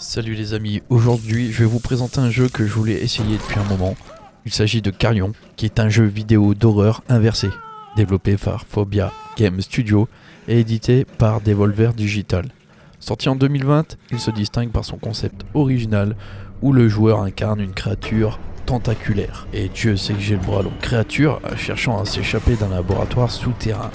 Salut les amis, aujourd'hui je vais vous présenter un jeu que je voulais essayer depuis un moment. Il s'agit de Carrion, qui est un jeu vidéo d'horreur inversé, développé par Phobia Game Studio et édité par Devolver Digital. Sorti en 2020, il se distingue par son concept original où le joueur incarne une créature tentaculaire. Et Dieu sait que j'ai le bras long, créature cherchant à s'échapper d'un laboratoire souterrain.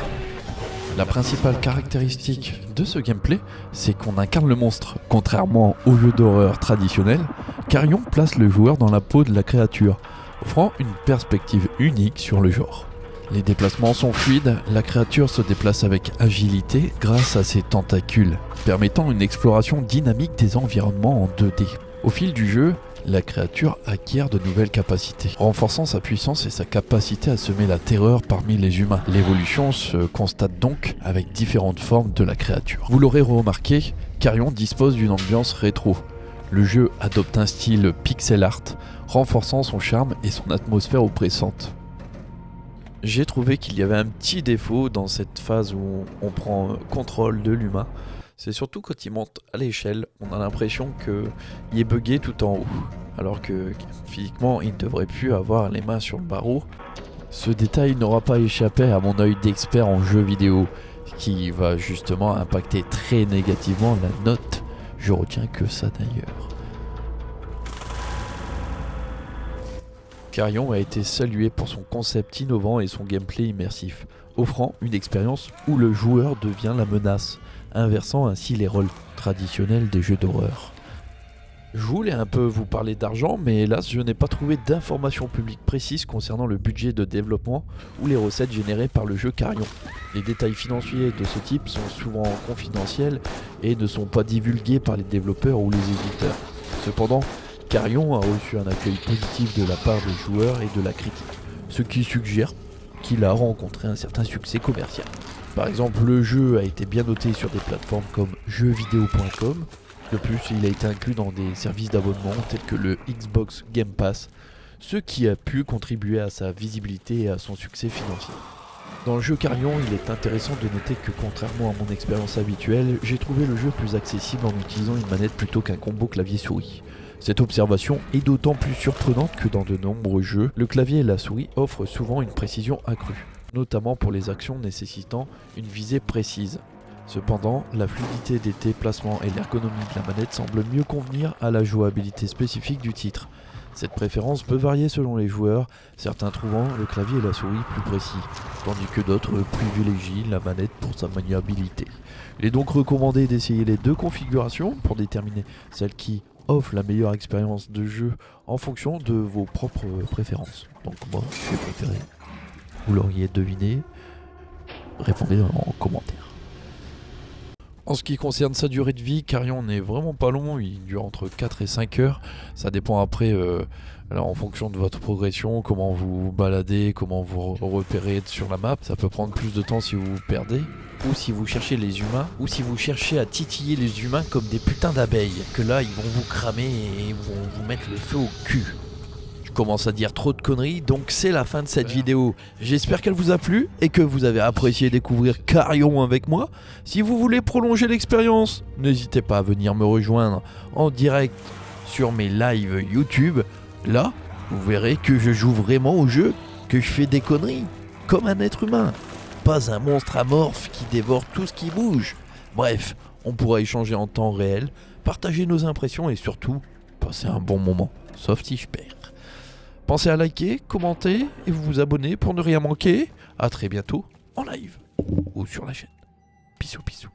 La principale caractéristique de ce gameplay, c'est qu'on incarne le monstre. Contrairement aux jeux d'horreur traditionnels, Carrion place le joueur dans la peau de la créature, offrant une perspective unique sur le genre. Les déplacements sont fluides, la créature se déplace avec agilité grâce à ses tentacules, permettant une exploration dynamique des environnements en 2D. Au fil du jeu, la créature acquiert de nouvelles capacités, renforçant sa puissance et sa capacité à semer la terreur parmi les humains. L'évolution se constate donc avec différentes formes de la créature. Vous l'aurez remarqué, Carrion dispose d'une ambiance rétro. Le jeu adopte un style pixel art, renforçant son charme et son atmosphère oppressante. J'ai trouvé qu'il y avait un petit défaut dans cette phase où on prend contrôle de l'humain. C'est surtout quand il monte à l'échelle, on a l'impression qu'il est bugué tout en haut. Alors que physiquement, il ne devrait plus avoir les mains sur le barreau. Ce détail n'aura pas échappé à mon œil d'expert en jeux vidéo, qui va justement impacter très négativement la note. Je retiens que ça d'ailleurs. Carrion a été salué pour son concept innovant et son gameplay immersif, offrant une expérience où le joueur devient la menace, inversant ainsi les rôles traditionnels des jeux d'horreur. Je voulais un peu vous parler d'argent, mais hélas je n'ai pas trouvé d'informations publiques précises concernant le budget de développement ou les recettes générées par le jeu Carrion. Les détails financiers de ce type sont souvent confidentiels et ne sont pas divulgués par les développeurs ou les éditeurs. Cependant, Carrion a reçu un accueil positif de la part des joueurs et de la critique, ce qui suggère qu'il a rencontré un certain succès commercial. Par exemple, le jeu a été bien noté sur des plateformes comme jeuxvideo.com. De plus, il a été inclus dans des services d'abonnement tels que le Xbox Game Pass, ce qui a pu contribuer à sa visibilité et à son succès financier. Dans le jeu Carrion, il est intéressant de noter que contrairement à mon expérience habituelle, j'ai trouvé le jeu plus accessible en utilisant une manette plutôt qu'un combo clavier-souris. Cette observation est d'autant plus surprenante que dans de nombreux jeux, le clavier et la souris offrent souvent une précision accrue, notamment pour les actions nécessitant une visée précise. Cependant, la fluidité des déplacements et l'ergonomie de la manette semblent mieux convenir à la jouabilité spécifique du titre. Cette préférence peut varier selon les joueurs, certains trouvant le clavier et la souris plus précis, tandis que d'autres privilégient la manette pour sa maniabilité. Il est donc recommandé d'essayer les deux configurations pour déterminer celle qui offre la meilleure expérience de jeu en fonction de vos propres préférences. Donc moi, j'ai préféré. Vous l'auriez deviné, répondez en commentaire. En ce qui concerne sa durée de vie, Carrion n'est vraiment pas long, il dure entre 4 et 5 heures. Ça dépend après, alors en fonction de votre progression, comment vous vous baladez, comment vous repérez sur la map. Ça peut prendre plus de temps si vous vous perdez, ou si vous cherchez les humains, ou si vous cherchez à titiller les humains comme des putains d'abeilles. Que là, ils vont vous cramer et vont vous mettre le feu au cul. Commence à dire trop de conneries, donc c'est la fin de cette vidéo. J'espère qu'elle vous a plu et que vous avez apprécié découvrir Carrion avec moi. Si vous voulez prolonger l'expérience, n'hésitez pas à venir me rejoindre en direct sur mes lives YouTube. Là, vous verrez que je joue vraiment au jeu, que je fais des conneries, comme un être humain. Pas un monstre amorphe qui dévore tout ce qui bouge. Bref, on pourra échanger en temps réel, partager nos impressions et surtout, passer un bon moment, sauf si je perds. Pensez à liker, commenter et vous abonner pour ne rien manquer. A très bientôt en live ou sur la chaîne. Bisous bisous.